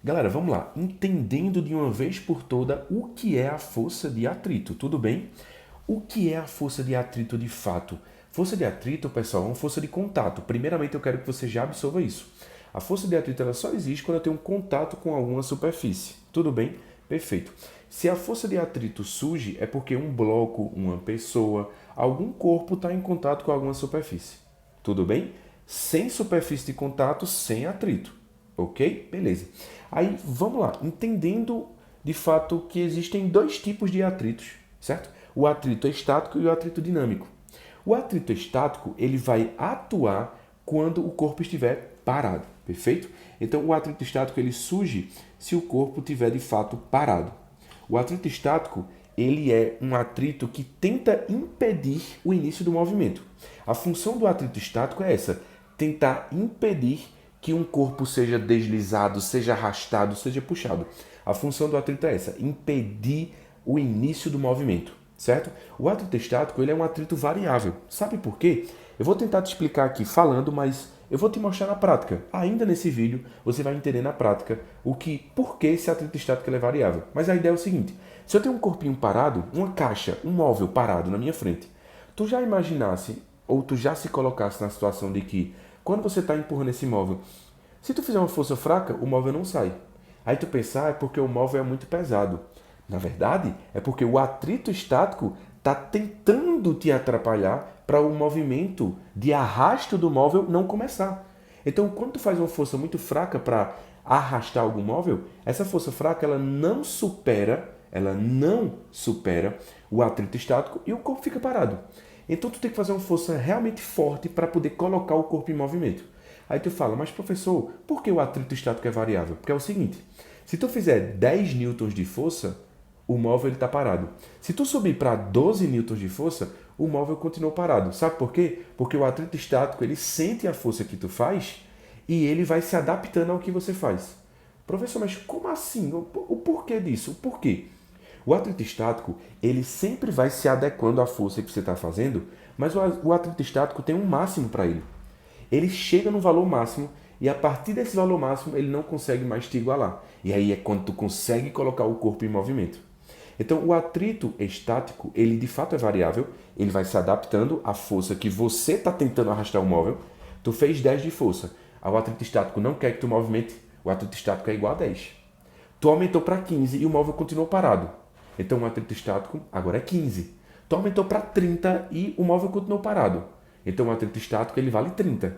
Galera, vamos lá. Entendendo de uma vez por toda o que é a força de atrito, tudo bem? O que é a força de atrito de fato? Força de atrito, pessoal, é uma força de contato. Primeiramente, eu quero que você já absorva isso. A força de atrito ela só existe quando eu tenho um contato com alguma superfície. Tudo bem? Perfeito. Se a força de atrito surge, é porque um bloco, uma pessoa, algum corpo está em contato com alguma superfície. Tudo bem? Sem superfície de contato, sem atrito. Ok? Beleza. Aí, vamos lá. Entendendo de fato que existem dois tipos de atritos, certo? O atrito estático e o atrito dinâmico. O atrito estático, ele vai atuar quando o corpo estiver parado, perfeito? Então, o atrito estático, ele surge se o corpo estiver de fato parado. O atrito estático, ele é um atrito que tenta impedir o início do movimento. A função do atrito estático é essa, tentar impedir que um corpo seja deslizado, seja arrastado, seja puxado. A função do atrito é essa, impedir o início do movimento, certo? O atrito estático ele é um atrito variável. Sabe por quê? Eu vou tentar te explicar aqui falando, mas eu vou te mostrar na prática. Ainda nesse vídeo, você vai entender na prática por que esse atrito estático é variável. Mas a ideia é o seguinte, se eu tenho um corpinho parado, uma caixa, um móvel parado na minha frente, tu já imaginasse, ou tu já se colocasse na situação de que, quando você está empurrando esse móvel, se tu fizer uma força fraca, o móvel não sai. Aí tu pensar, é porque o móvel é muito pesado. Na verdade, é porque o atrito estático está tentando te atrapalhar para o movimento de arrasto do móvel não começar. Então, quando tu faz uma força muito fraca para arrastar algum móvel, essa força fraca ela não supera o atrito estático e o corpo fica parado. Então, tu tem que fazer uma força realmente forte para poder colocar o corpo em movimento. Aí tu fala, mas professor, por que o atrito estático é variável? Porque é o seguinte, se tu fizer 10 newtons de força, o móvel está parado. Se tu subir para 12 newtons de força, o móvel continua parado. Sabe por quê? Porque o atrito estático ele sente a força que tu faz e ele vai se adaptando ao que você faz. Professor, mas como assim? O porquê disso? O porquê? O atrito estático ele sempre vai se adequando à força que você está fazendo, mas o atrito estático tem um máximo para ele. Ele chega no valor máximo e a partir desse valor máximo ele não consegue mais te igualar. E aí é quando tu consegue colocar o corpo em movimento. Então o atrito estático, ele de fato é variável, ele vai se adaptando à força que você está tentando arrastar o móvel. Tu fez 10 de força, o atrito estático não quer que tu movimente, o atrito estático é igual a 10. Tu aumentou para 15 e o móvel continuou parado. Então o atrito estático agora é 15. Tu aumentou para 30 e o móvel continuou parado. Então o atrito estático ele vale 30.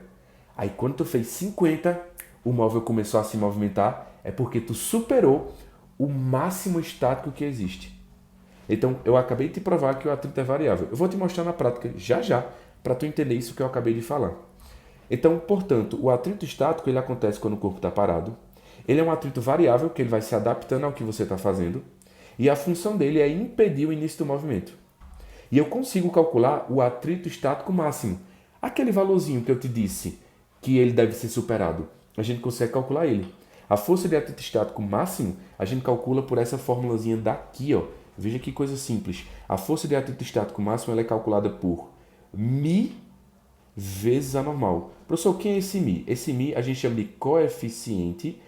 Aí quando tu fez 50, o móvel começou a se movimentar, é porque tu superou o máximo estático que existe. Então eu acabei de te provar que o atrito é variável. Eu vou te mostrar na prática já já, para tu entender isso que eu acabei de falar. Então, portanto, o atrito estático ele acontece quando o corpo está parado. Ele é um atrito variável, que ele vai se adaptando ao que você está fazendo. E a função dele é impedir o início do movimento. E eu consigo calcular o atrito estático máximo. Aquele valorzinho que eu te disse que ele deve ser superado, a gente consegue calcular ele. A força de atrito estático máximo, a gente calcula por essa formulazinha daqui, ó. Veja que coisa simples. A força de atrito estático máximo ela é calculada por μ vezes a normal. Professor, quem é esse μ? Esse μ a gente chama de coeficiente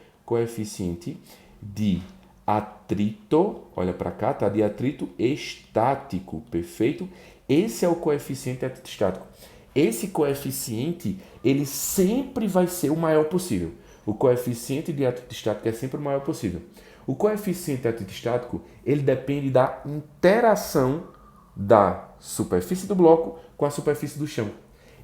de atrito, olha para cá, tá? De atrito estático, perfeito? Esse é o coeficiente de atrito estático. Esse coeficiente, ele sempre vai ser o maior possível. O coeficiente de atrito estático é sempre o maior possível. O coeficiente de atrito estático, ele depende da interação da superfície do bloco com a superfície do chão.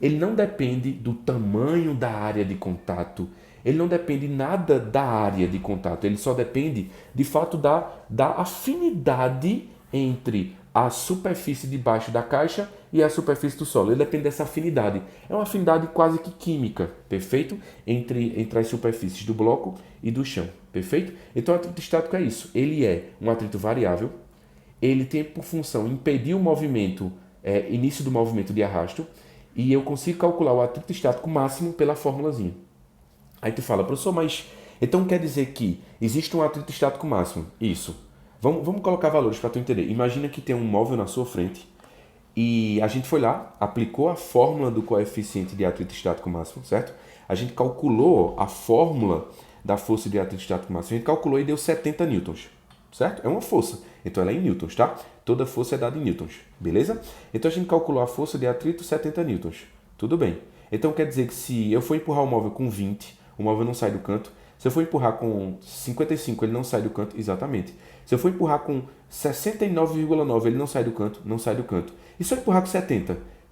Ele não depende do tamanho da área de contato, ele não depende nada da área de contato, ele só depende, de fato, da afinidade entre a superfície de baixo da caixa e a superfície do solo. Ele depende dessa afinidade. É uma afinidade quase que química, perfeito? Entre as superfícies do bloco e do chão, perfeito? Então o atrito estático é isso. Ele é um atrito variável, ele tem por função impedir o movimento, início do movimento de arrasto, e eu consigo calcular o atrito estático máximo pela formulazinha. Aí tu fala, professor, mas então quer dizer que existe um atrito estático máximo? Isso. Vamos colocar valores para tu entender. Imagina que tem um móvel na sua frente e a gente foi lá, aplicou a fórmula do coeficiente de atrito estático máximo, certo? A gente calculou a fórmula da força de atrito estático máximo? A gente calculou e deu 70 newtons, certo? É uma força, então ela é em newtons, tá? Toda força é dada em newtons, beleza? Então a gente calculou a força de atrito 70 newtons, tudo bem. Então quer dizer que se eu for empurrar o móvel com 20, o móvel não sai do canto. Se eu for empurrar com 55, ele não sai do canto, exatamente. Se eu for empurrar com 69,9, ele não sai do canto, não sai do canto. E se eu empurrar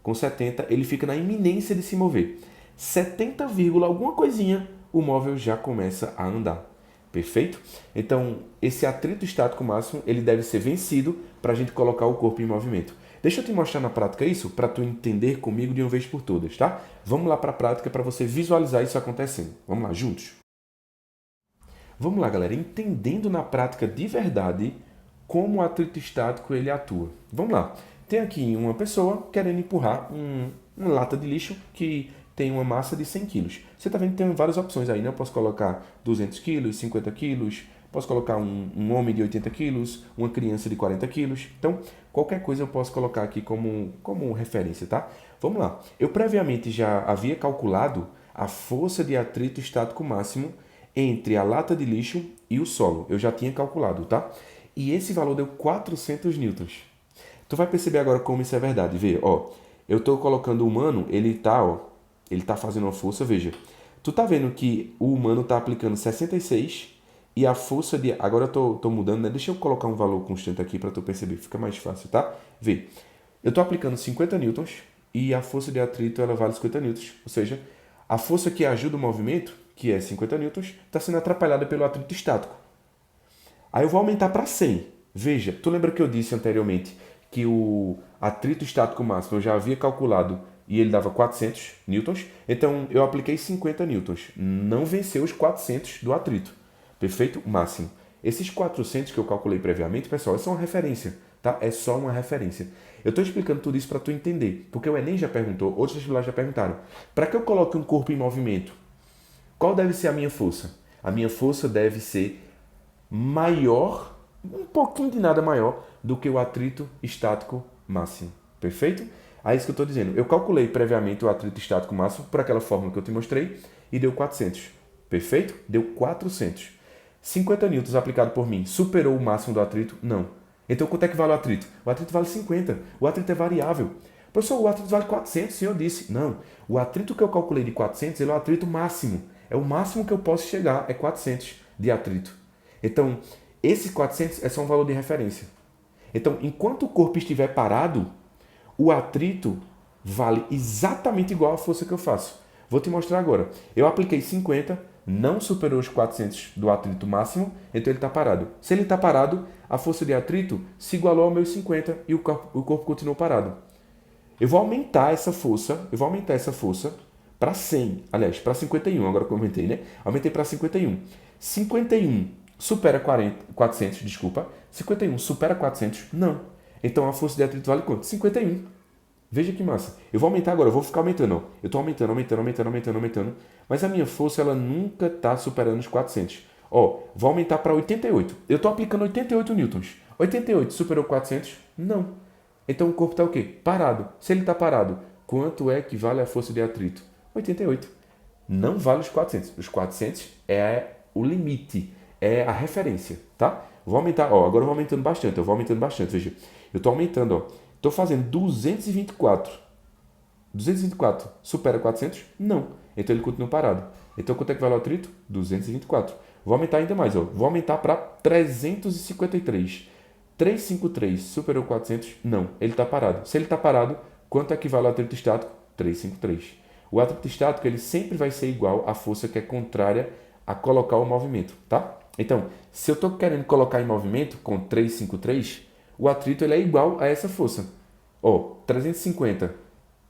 com 70, ele fica na iminência de se mover. 70, alguma coisinha, o móvel já começa a andar. Perfeito? Então, esse atrito estático máximo, ele deve ser vencido para a gente colocar o corpo em movimento. Deixa eu te mostrar na prática isso, para tu entender comigo de uma vez por todas, tá? Vamos lá para a prática para você visualizar isso acontecendo. Vamos lá, juntos? Vamos lá, galera, entendendo na prática de verdade como o atrito estático ele atua. Vamos lá. Tem aqui uma pessoa querendo empurrar uma lata de lixo que tem uma massa de 100 kg. Você está vendo que tem várias opções aí, né? Eu posso colocar 200 kg, 50 kg, posso colocar um homem de 80 kg, uma criança de 40 kg. Então, qualquer coisa eu posso colocar aqui como referência, tá? Vamos lá. Eu previamente já havia calculado a força de atrito estático máximo entre a lata de lixo e o solo. Eu já tinha calculado, tá? E esse valor deu 400 newtons. Tu vai perceber agora como isso é verdade. Vê, ó, eu estou colocando o humano, ele tá fazendo uma força, veja. Tu tá vendo que o humano tá aplicando 66 e a força de... Agora eu tô mudando, né? Deixa eu colocar um valor constante aqui para tu perceber, fica mais fácil, tá? Vê, eu tô aplicando 50 newtons e a força de atrito ela vale 50 newtons. Ou seja, a força que ajuda o movimento, que é 50 newtons, está sendo atrapalhada pelo atrito estático. Aí eu vou aumentar para 100. Veja, tu lembra que eu disse anteriormente que o atrito estático máximo eu já havia calculado e ele dava 400 newtons? Então eu apliquei 50 newtons. Não venceu os 400 do atrito. Perfeito? Máximo. Esses 400 que eu calculei previamente, pessoal, é só uma referência, tá? É só uma referência. Eu estou explicando tudo isso para tu entender, porque o Enem já perguntou, outros vestibulares já perguntaram. Para que eu coloque um corpo em movimento, qual deve ser a minha força? A minha força deve ser maior, um pouquinho de nada maior, do que o atrito estático máximo. Perfeito? É isso que eu estou dizendo. Eu calculei previamente o atrito estático máximo por aquela fórmula que eu te mostrei e deu 400. Perfeito? Deu 400. 50 newtons aplicado por mim superou o máximo do atrito? Não. Então quanto é que vale o atrito? O atrito vale 50. O atrito é variável. Professor, o atrito vale 400, o senhor disse. Não. O atrito que eu calculei de 400 ele é o atrito máximo. É o máximo que eu posso chegar, é 400 de atrito. Então, esse 400 é só um valor de referência. Então, enquanto o corpo estiver parado, o atrito vale exatamente igual à força que eu faço. Vou te mostrar agora. Eu apliquei 50, não superou os 400 do atrito máximo, então ele está parado. Se ele está parado, a força de atrito se igualou ao meus 50 e o corpo continuou parado. Eu vou aumentar essa força para 100, aliás, para 51, agora que eu aumentei, né? Aumentei para 51. 51 supera 400, desculpa. 51 supera 400? Não. Então a força de atrito vale quanto? 51. Veja que massa. Eu vou aumentar agora, eu vou ficar aumentando. Ó. Eu estou aumentando. Mas a minha força, ela nunca está superando os 400. Ó, vou aumentar para 88. Eu estou aplicando 88 newtons. 88 superou 400? Não. Então o corpo está o quê? Parado. Se ele está parado, quanto é que vale a força de atrito? 88. Não vale os 400. Os 400 é o limite, é a referência, tá? Vou aumentar, ó, agora eu vou aumentando bastante, veja. Eu estou aumentando, ó. Estou fazendo 224. 224 supera 400? Não. Então ele continua parado. Então quanto é que vale o atrito? 224. Vou aumentar ainda mais, ó. Vou aumentar para 353. 353 superou 400? Não. Ele está parado. Se ele está parado, quanto é que vale o atrito estático? 353. O atrito estático ele sempre vai ser igual à força que é contrária a colocar o movimento, tá? Então, se eu estou querendo colocar em movimento com 353, o atrito ele é igual a essa força. Ó, 350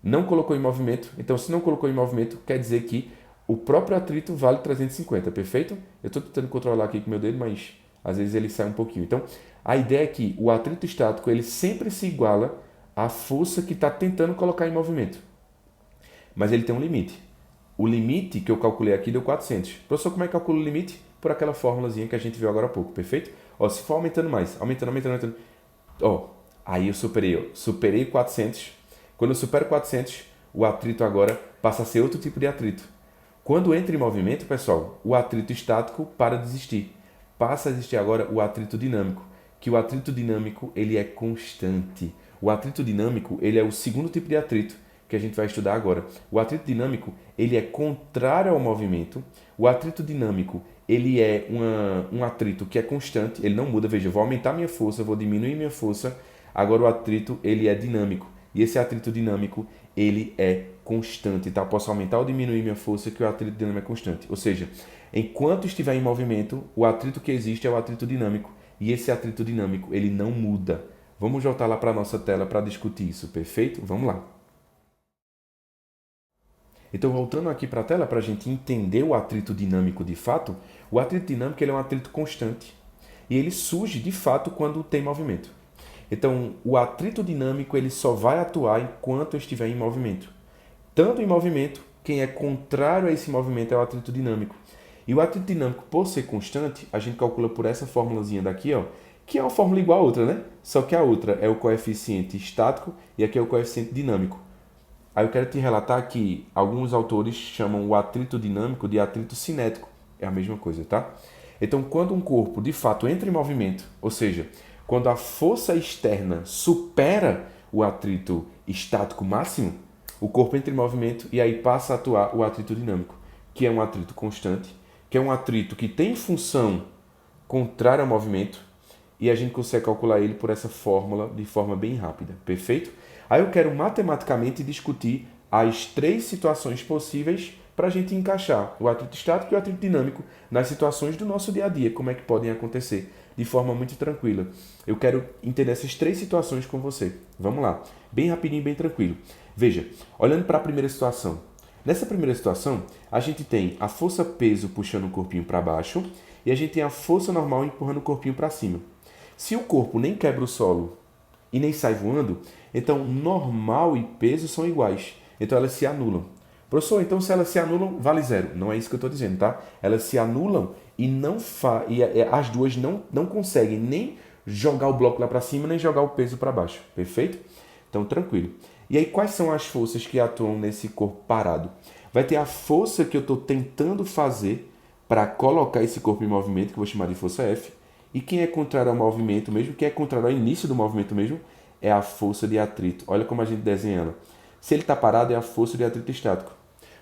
não colocou em movimento, então se não colocou em movimento, quer dizer que o próprio atrito vale 350, perfeito? Eu estou tentando controlar aqui com o meu dedo, mas às vezes ele sai um pouquinho. Então, a ideia é que o atrito estático ele sempre se iguala à força que está tentando colocar em movimento. Mas ele tem um limite. O limite que eu calculei aqui deu 400. Professor, como é que calcula o limite? Por aquela formulazinha que a gente viu agora há pouco, perfeito? Ó, se for aumentando mais, aumentando. Ó, aí eu superei 400. Quando eu supero 400, o atrito agora passa a ser outro tipo de atrito. Quando entra em movimento, pessoal, o atrito estático para de existir. Passa a existir agora o atrito dinâmico, que o atrito dinâmico ele é constante. O atrito dinâmico ele é o segundo tipo de atrito que a gente vai estudar agora. O atrito dinâmico ele é contrário ao movimento. O atrito dinâmico ele é um atrito que é constante, ele não muda. Veja, eu vou aumentar minha força, vou diminuir minha força. Agora o atrito ele é dinâmico. E esse atrito dinâmico ele é constante, tá? Eu posso aumentar ou diminuir minha força, que o atrito dinâmico é constante. Ou seja, enquanto estiver em movimento, o atrito que existe é o atrito dinâmico. E esse atrito dinâmico, ele não muda. Vamos voltar lá para a nossa tela para discutir isso, perfeito? Vamos lá. Então, voltando aqui para a tela, para a gente entender o atrito dinâmico de fato, o atrito dinâmico ele é um atrito constante. E ele surge, de fato, quando tem movimento. Então, o atrito dinâmico ele só vai atuar enquanto eu estiver em movimento. Tanto em movimento, quem é contrário a esse movimento é o atrito dinâmico. E o atrito dinâmico, por ser constante, a gente calcula por essa formulazinha daqui, ó, que é uma fórmula igual a outra, né? Só que a outra é o coeficiente estático e aqui é o coeficiente dinâmico. Aí eu quero te relatar que alguns autores chamam o atrito dinâmico de atrito cinético. É a mesma coisa, tá? Então, quando um corpo de fato entra em movimento, ou seja, quando a força externa supera o atrito estático máximo, o corpo entra em movimento e aí passa a atuar o atrito dinâmico, que é um atrito constante, que é um atrito que tem função contrária ao movimento, e a gente consegue calcular ele por essa fórmula de forma bem rápida, perfeito? Aí eu quero matematicamente discutir as três situações possíveis para a gente encaixar o atrito estático e o atrito dinâmico nas situações do nosso dia a dia, como é que podem acontecer de forma muito tranquila. Eu quero entender essas três situações com você. Vamos lá, bem rapidinho, bem tranquilo. Veja, olhando para a primeira situação. Nessa primeira situação, a gente tem a força-peso puxando o corpinho para baixo e a gente tem a força normal empurrando o corpinho para cima. Se o corpo nem quebra o solo e nem sai voando, então normal e peso são iguais. Então elas se anulam. Professor, então se elas se anulam, vale zero. Não é isso que eu estou dizendo, tá? Elas se anulam e as duas não conseguem nem jogar o bloco lá para cima, nem jogar o peso para baixo. Perfeito? Então, tranquilo. E aí, quais são as forças que atuam nesse corpo parado? Vai ter a força que eu estou tentando fazer para colocar esse corpo em movimento, que eu vou chamar de força F. E quem é contrário ao movimento mesmo, quem é contrário ao início do movimento mesmo, é a força de atrito. Olha como a gente desenha ela. Se ele está parado, é a força de atrito estático.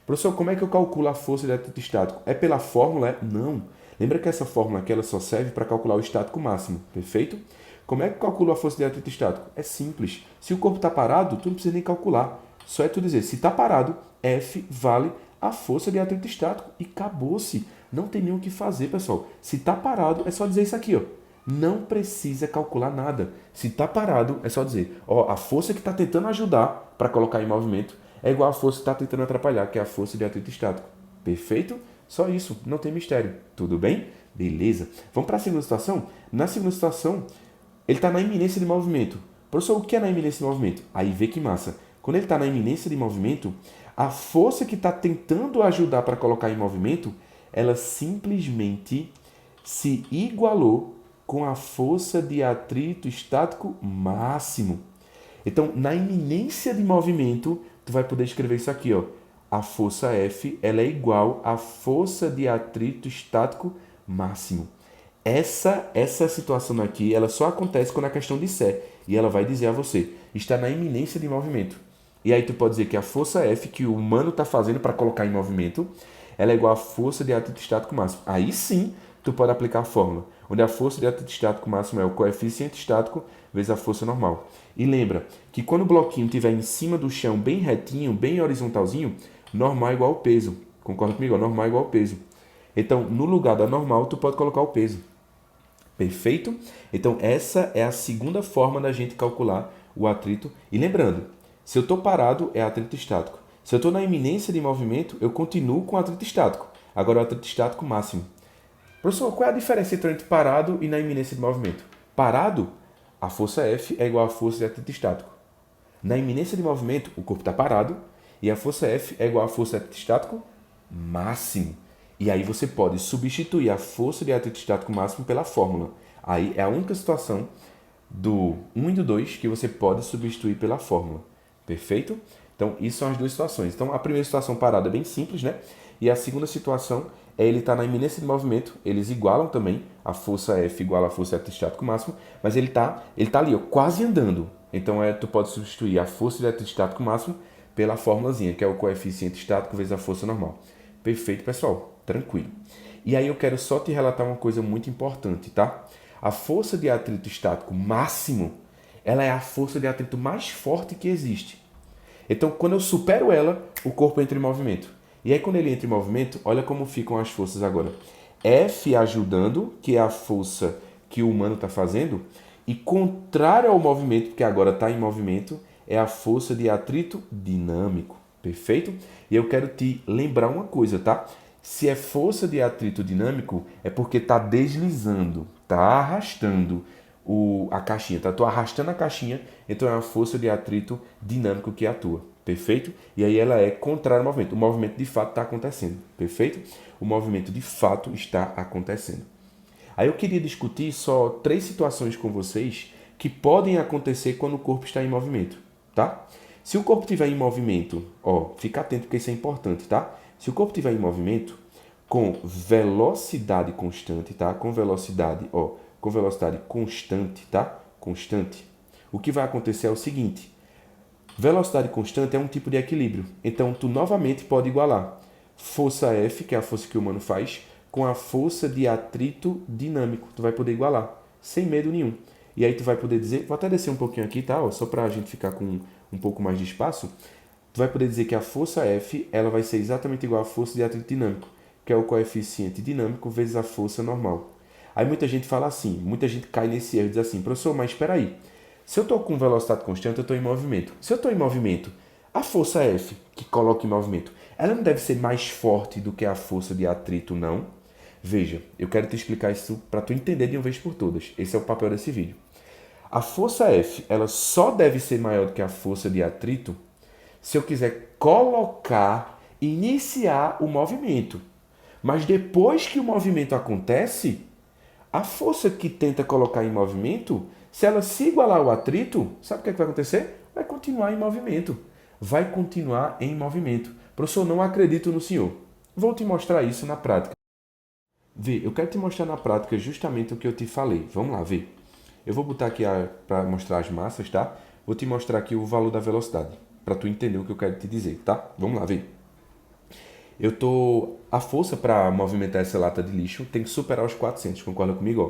Professor, como é que eu calculo a força de atrito estático? É pela fórmula? Não. Lembra que essa fórmula aqui ela só serve para calcular o estático máximo, perfeito? Como é que eu calculo a força de atrito estático? É simples. Se o corpo está parado, tu não precisa nem calcular. Só é tu dizer, se está parado, F vale a força de atrito estático. E acabou-se. Não tem nem o que fazer, pessoal. Se está parado, é só dizer isso aqui, ó. Não precisa calcular nada. Se está parado, é só dizer, ó, a força que está tentando ajudar para colocar em movimento é igual à força que está tentando atrapalhar, que é a força de atrito estático. Perfeito? Só isso, não tem mistério. Tudo bem? Beleza. Vamos para a segunda situação? Na segunda situação, ele está na iminência de movimento. Professor, o que é na iminência de movimento? Aí vê que massa. Quando ele está na iminência de movimento, a força que está tentando ajudar para colocar em movimento, ela simplesmente se igualou com a força de atrito estático máximo. Então, na iminência de movimento, tu vai poder escrever isso aqui, ó. A força F ela é igual à força de atrito estático máximo. Essa situação aqui, ela só acontece quando a questão disser. E ela vai dizer a você, está na iminência de movimento. E aí tu pode dizer que a força F que o humano está fazendo para colocar em movimento, ela é igual à força de atrito estático máximo. Aí sim, tu pode aplicar a fórmula, onde a força de atrito estático máximo é o coeficiente estático vezes a força normal. E lembra que quando o bloquinho estiver em cima do chão, bem retinho, bem horizontalzinho, normal é igual ao peso. Concorda comigo? Normal é igual ao peso. Então, no lugar da normal, tu pode colocar o peso. Perfeito? Então, essa é a segunda forma da gente calcular o atrito. E lembrando, se eu estou parado, é atrito estático. Se eu estou na iminência de movimento, eu continuo com atrito estático. Agora, o atrito estático máximo. Professor, qual é a diferença entre parado e na iminência de movimento? Parado, a força F é igual à força de atrito estático. Na iminência de movimento, o corpo está parado e a força F é igual à força de atrito estático máximo. E aí você pode substituir a força de atrito estático máximo pela fórmula. Aí é a única situação do 1 e do 2 que você pode substituir pela fórmula. Perfeito? Então, isso são as duas situações. Então, a primeira situação parada é bem simples, né? E a segunda situação é ele estar na iminência de movimento, eles igualam também, a força F igual a força de atrito estático máximo, mas ele tá ali, ó, quase andando. Então tu pode substituir a força de atrito estático máximo pela formulazinha, que é o coeficiente estático vezes a força normal. Perfeito, pessoal? Tranquilo. E aí eu quero só te relatar uma coisa muito importante, tá? A força de atrito estático máximo, ela é a força de atrito mais forte que existe. Então, quando eu supero ela, o corpo entra em movimento. E aí, quando ele entra em movimento, olha como ficam as forças agora. F ajudando, que é a força que o humano está fazendo, e contrário ao movimento, porque agora está em movimento, é a força de atrito dinâmico. Perfeito? E eu quero te lembrar uma coisa, tá? Se é força de atrito dinâmico, é porque está deslizando, está arrastando a caixinha, tá? Estou arrastando a caixinha, então é uma força de atrito dinâmico que atua, perfeito? E aí ela é contrária ao movimento. O movimento de fato está acontecendo, perfeito? O movimento de fato está acontecendo. Aí eu queria discutir só 3 situações com vocês que podem acontecer quando o corpo está em movimento, tá? Se o corpo estiver em movimento, ó, fica atento porque isso é importante, tá? Se o corpo estiver em movimento com velocidade constante, tá? Com velocidade constante, tá? Constante. O que vai acontecer é o seguinte: velocidade constante é um tipo de equilíbrio. Então, tu novamente pode igualar força F, que é a força que o humano faz, com a força de atrito dinâmico. Tu vai poder igualar, sem medo nenhum. E aí tu vai poder dizer, vou até descer um pouquinho aqui, tá? Ó, só para a gente ficar com um pouco mais de espaço. Tu vai poder dizer que a força F, ela vai ser exatamente igual à força de atrito dinâmico, que é o coeficiente dinâmico vezes a força normal. Aí muita gente fala assim, muita gente cai nesse erro e diz assim, professor, mas espera aí, se eu estou com velocidade constante, eu estou em movimento. Se eu estou em movimento, a força F, que coloca em movimento, ela não deve ser mais forte do que a força de atrito, não? Veja, eu quero te explicar isso para tu entender de uma vez por todas. Esse é o papel desse vídeo. A força F, ela só deve ser maior do que a força de atrito se eu quiser iniciar o movimento. Mas depois que o movimento acontece, a força que tenta colocar em movimento, se ela se igualar ao atrito, sabe o que vai acontecer? Vai continuar em movimento. Vai continuar em movimento. Professor, não acredito no senhor. Vou te mostrar isso na prática. Vê, eu quero te mostrar na prática justamente o que eu te falei. Vamos lá, vê. Eu vou botar aqui para mostrar as massas, tá? Vou te mostrar aqui o valor da velocidade, para tu entender o que eu quero te dizer, tá? Vamos lá, vê. A força para movimentar essa lata de lixo tem que superar os 400, concorda comigo? Ó?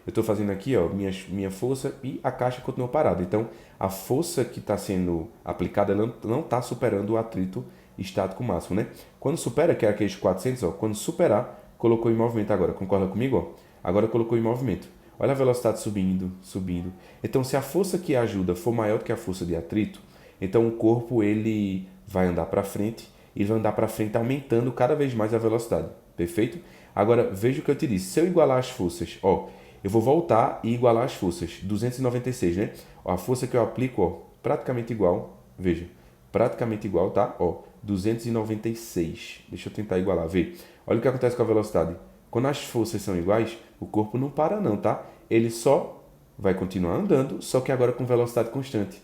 Eu estou fazendo aqui, ó, minha força e a caixa continua parada. Então, a força que está sendo aplicada não está superando o atrito estático máximo, né? Quando supera, que é aqueles 400, ó, quando superar, colocou em movimento agora, concorda comigo? Ó? Agora colocou em movimento. Olha a velocidade subindo, subindo. Então, se a força que ajuda for maior do que a força de atrito, então o corpo ele vai andar para frente e vai andar para frente aumentando cada vez mais a velocidade. Perfeito? Agora, veja o que eu te disse. Se eu igualar as forças, ó, eu vou voltar e igualar as forças. 296, né? Ó, a força que eu aplico, ó, praticamente igual. Veja, praticamente igual, tá? Ó, 296. Deixa eu tentar igualar, vê. Olha o que acontece com a velocidade. Quando as forças são iguais, o corpo não para não, tá? Ele só vai continuar andando, só que agora com velocidade constante.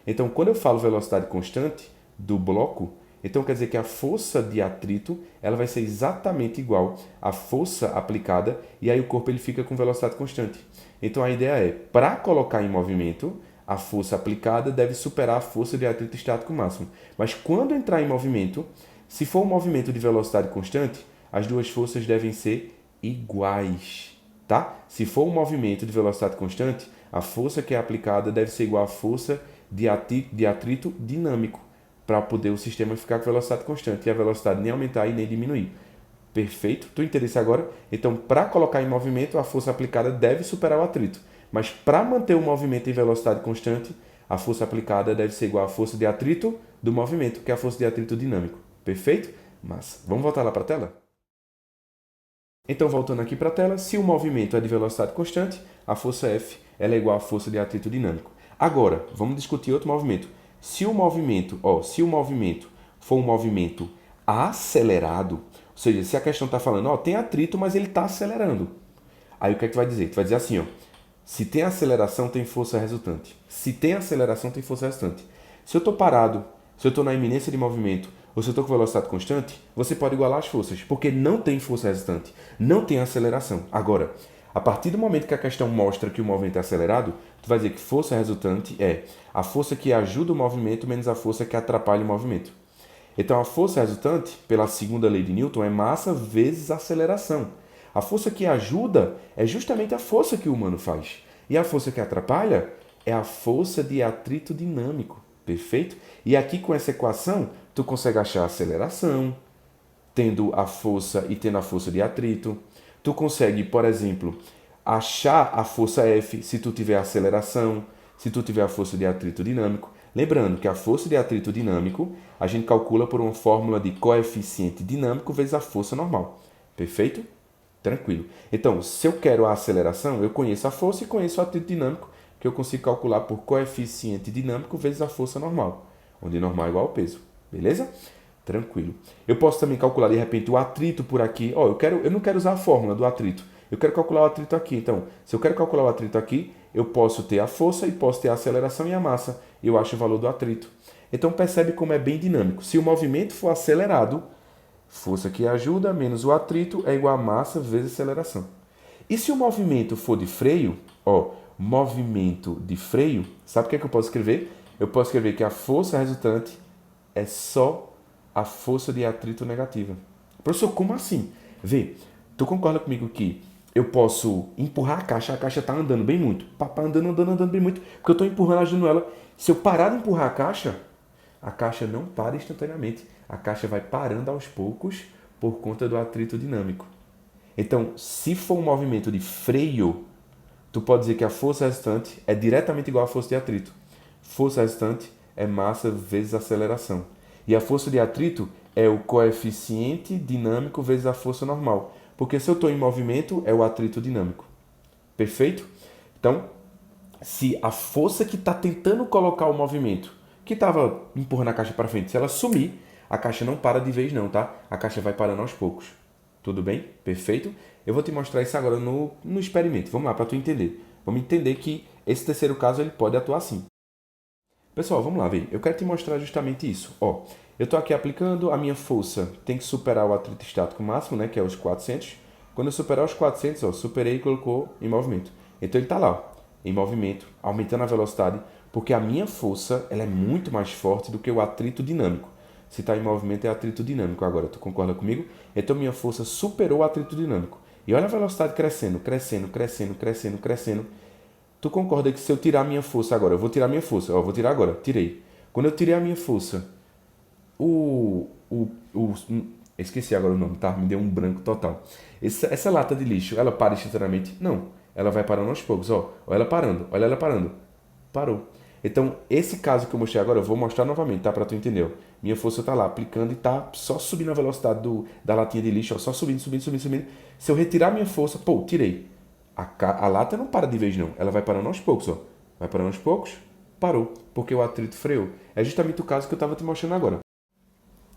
Então, quando eu falo velocidade constante do bloco, então quer dizer que a força de atrito ela vai ser exatamente igual à força aplicada e aí o corpo ele fica com velocidade constante. Então a ideia é, para colocar em movimento, a força aplicada deve superar a força de atrito estático máximo. Mas quando entrar em movimento, se for um movimento de velocidade constante, as duas forças devem ser iguais, tá? Se for um movimento de velocidade constante, a força que é aplicada deve ser igual à força de atrito dinâmico, para poder o sistema ficar com velocidade constante e a velocidade nem aumentar e nem diminuir. Perfeito? Tu entendeu isso agora? Então, para colocar em movimento, a força aplicada deve superar o atrito. Mas para manter o movimento em velocidade constante, a força aplicada deve ser igual à força de atrito do movimento, que é a força de atrito dinâmico. Perfeito? Massa. Vamos voltar lá para a tela? Então, voltando aqui para a tela, se o movimento é de velocidade constante, a força F ela é igual à força de atrito dinâmico. Agora, vamos discutir outro movimento. Se o movimento for um movimento acelerado, ou seja, se a questão está falando, ó, tem atrito, mas ele está acelerando. Aí o que é que tu vai dizer? Tu vai dizer assim, ó, se tem aceleração, tem força resultante. Se tem aceleração, tem força resultante. Se eu estou parado, se eu estou na iminência de movimento, ou se eu estou com velocidade constante, você pode igualar as forças, porque não tem força resultante, não tem aceleração. Agora, a partir do momento que a questão mostra que o movimento é acelerado, tu vai dizer que força resultante é a força que ajuda o movimento menos a força que atrapalha o movimento. Então, a força resultante, pela segunda lei de Newton, é massa vezes aceleração. A força que ajuda é justamente a força que o humano faz. E a força que atrapalha é a força de atrito dinâmico. Perfeito? E aqui com essa equação, tu consegue achar a aceleração, tendo a força e tendo a força de atrito. Tu consegue, por exemplo, achar a força F se tu tiver aceleração, se tu tiver a força de atrito dinâmico. Lembrando que a força de atrito dinâmico a gente calcula por uma fórmula de coeficiente dinâmico vezes a força normal. Perfeito? Tranquilo. Então, se eu quero a aceleração, eu conheço a força e conheço o atrito dinâmico, que eu consigo calcular por coeficiente dinâmico vezes a força normal, onde normal é igual ao peso. Beleza? Tranquilo. Eu posso também calcular, de repente, o atrito por aqui. Eu não quero usar a fórmula do atrito. Eu quero calcular o atrito aqui. Então, se eu quero calcular o atrito aqui, eu posso ter a força e posso ter a aceleração e a massa. E eu acho o valor do atrito. Então, percebe como é bem dinâmico. Se o movimento for acelerado, força que ajuda menos o atrito é igual a massa vezes aceleração. E se o movimento for de freio, movimento de freio, sabe o que é que eu posso escrever? Eu posso escrever que a força resultante é só a força de atrito negativa. Professor, como assim? Vê, tu concorda comigo que eu posso empurrar a caixa está andando bem muito. Andando bem muito, porque eu estou empurrando, ajudando ela. Se eu parar de empurrar a caixa não para instantaneamente. A caixa vai parando aos poucos por conta do atrito dinâmico. Então, se for um movimento de freio, tu pode dizer que a força resultante é diretamente igual à força de atrito. Força resultante é massa vezes aceleração. E a força de atrito é o coeficiente dinâmico vezes a força normal. Porque se eu estou em movimento, é o atrito dinâmico. Perfeito? Então, se a força que está tentando colocar o movimento, que estava empurrando a caixa para frente, se ela sumir, a caixa não para de vez não, tá? A caixa vai parando aos poucos. Tudo bem? Perfeito? Eu vou te mostrar isso agora no experimento. Vamos lá, para tu entender. Vamos entender que esse terceiro caso ele pode atuar assim. Pessoal, vamos lá, ver. Eu quero te mostrar justamente isso. Eu estou aqui aplicando a minha força. Tem que superar o atrito estático máximo, né, que é os 400. Quando eu superar os 400, superei e colocou em movimento. Então ele está lá, em movimento, aumentando a velocidade, porque a minha força ela é muito mais forte do que o atrito dinâmico. Se está em movimento é atrito dinâmico agora, tu concorda comigo? Então minha força superou o atrito dinâmico. E olha a velocidade crescendo. Tu concorda que se eu tirar a minha força agora, eu vou tirar a minha força, vou tirar agora, tirei. Quando eu tirei a minha força, esqueci agora o nome, tá? Me deu um branco total. Essa lata de lixo, ela para instantaneamente? Não. Ela vai parando aos poucos, olha ela parando, olha ela parando. Parou. Então, esse caso que eu mostrei agora, eu vou mostrar novamente, tá? Pra tu entender, Minha força tá lá, aplicando e tá só subindo a velocidade da latinha de lixo, só subindo. Se eu retirar minha força, tirei. A lata não para de vez, não. Ela vai parando aos poucos, Vai parando aos poucos, parou, porque o atrito freou. É justamente o caso que eu estava te mostrando agora.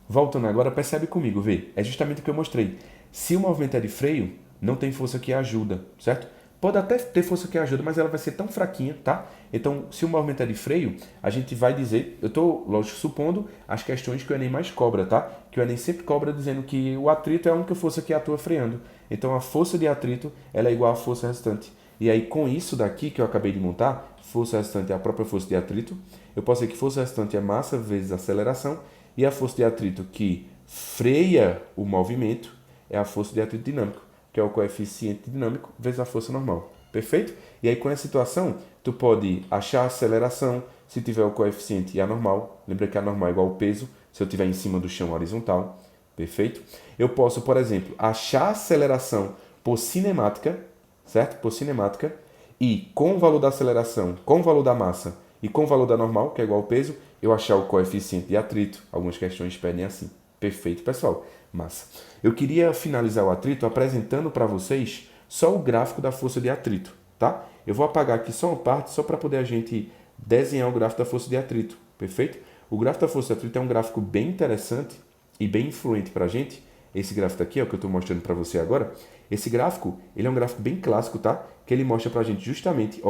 Voltando agora, percebe comigo, vê. É justamente o que eu mostrei. Se o movimento é de freio, não tem força que ajuda, certo? Pode até ter força que ajuda, mas ela vai ser tão fraquinha, tá? Então, se o movimento é de freio, a gente vai dizer... Eu estou, lógico, supondo as questões que o Enem mais cobra, tá? Que o Enem sempre cobra dizendo que o atrito é a única força que atua freando. Então, a força de atrito ela é igual à força restante. E aí, com isso daqui que eu acabei de montar, força restante é a própria força de atrito. Eu posso dizer que força restante é massa vezes aceleração. E a força de atrito que freia o movimento é a força de atrito dinâmico, que é o coeficiente dinâmico vezes a força normal. Perfeito? E aí, com essa situação, tu pode achar a aceleração se tiver o coeficiente e a normal. Lembra que a normal é igual ao peso, se eu estiver em cima do chão horizontal. Perfeito? Eu posso, por exemplo, achar a aceleração por cinemática, certo? Por cinemática. E com o valor da aceleração, com o valor da massa e com o valor da normal, que é igual ao peso, eu achar o coeficiente de atrito. Algumas questões pedem assim. Perfeito, pessoal? Massa. Eu queria finalizar o atrito apresentando para vocês só o gráfico da força de atrito, tá? Eu vou apagar aqui só uma parte, só para poder a gente desenhar o gráfico da força de atrito, perfeito? O gráfico da força de atrito é um gráfico bem interessante e bem influente para a gente. Esse gráfico aqui, que eu estou mostrando para você agora, esse gráfico, ele é um gráfico bem clássico, tá? Que ele mostra para a gente justamente,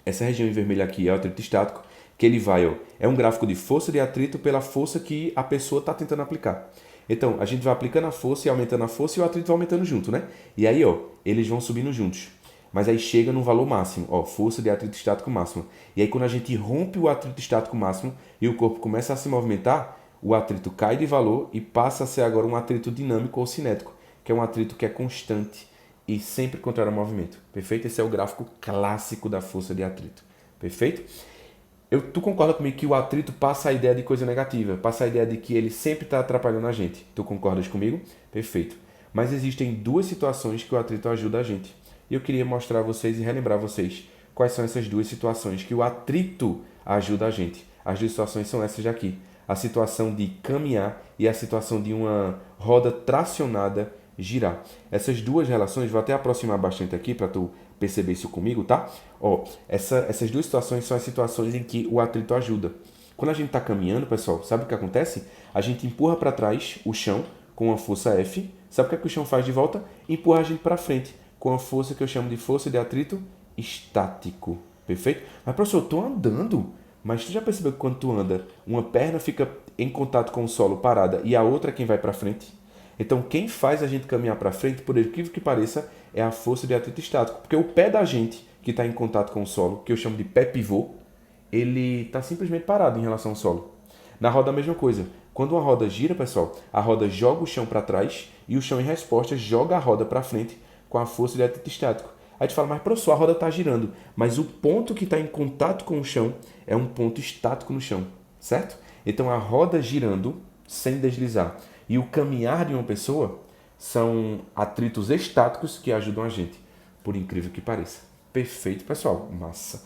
essa região em vermelho aqui é o atrito estático, que ele vai, ó, é um gráfico de força de atrito pela força que a pessoa está tentando aplicar. Então, a gente vai aplicando a força e aumentando a força e o atrito vai aumentando junto, né? E aí, ó, eles vão subindo juntos. Mas aí chega no valor máximo, ó, força de atrito estático máximo. E aí quando a gente rompe o atrito estático máximo e o corpo começa a se movimentar, o atrito cai de valor e passa a ser agora um atrito dinâmico ou cinético, que é um atrito que é constante e sempre contrário ao movimento. Perfeito? Esse é o gráfico clássico da força de atrito. Perfeito? Tu concorda comigo que o atrito passa a ideia de coisa negativa, passa a ideia de que ele sempre está atrapalhando a gente. Tu concordas comigo? Perfeito. Mas existem duas situações que o atrito ajuda a gente. E eu queria mostrar a vocês e relembrar vocês quais são essas duas situações que o atrito ajuda a gente. As duas situações são essas daqui. A situação de caminhar e a situação de uma roda tracionada girar. Essas duas relações, vou até aproximar bastante aqui para tu perceber isso comigo, tá? Ó, essas duas situações são as situações em que o atrito ajuda. Quando a gente está caminhando, pessoal, sabe o que acontece? A gente empurra para trás o chão com a força F. Sabe o que o chão faz de volta? Empurra a gente para frente com a força que eu chamo de força de atrito estático. Perfeito? Mas, professor, eu estou andando. Mas tu já percebeu que quando tu anda, uma perna fica em contato com o solo parada e a outra é quem vai para frente? Então, quem faz a gente caminhar para frente, por incrível que pareça, é a força de atrito estático. Porque o pé da gente, que está em contato com o solo, que eu chamo de pé pivô, ele está simplesmente parado em relação ao solo. Na roda a mesma coisa. Quando uma roda gira, pessoal, a roda joga o chão para trás e o chão, em resposta, joga a roda para frente com a força de atrito estático. Aí tu fala, mas professor, a roda está girando. Mas o ponto que está em contato com o chão é um ponto estático no chão, certo? Então a roda girando sem deslizar e o caminhar de uma pessoa são atritos estáticos que ajudam a gente, por incrível que pareça. Perfeito, pessoal. Massa.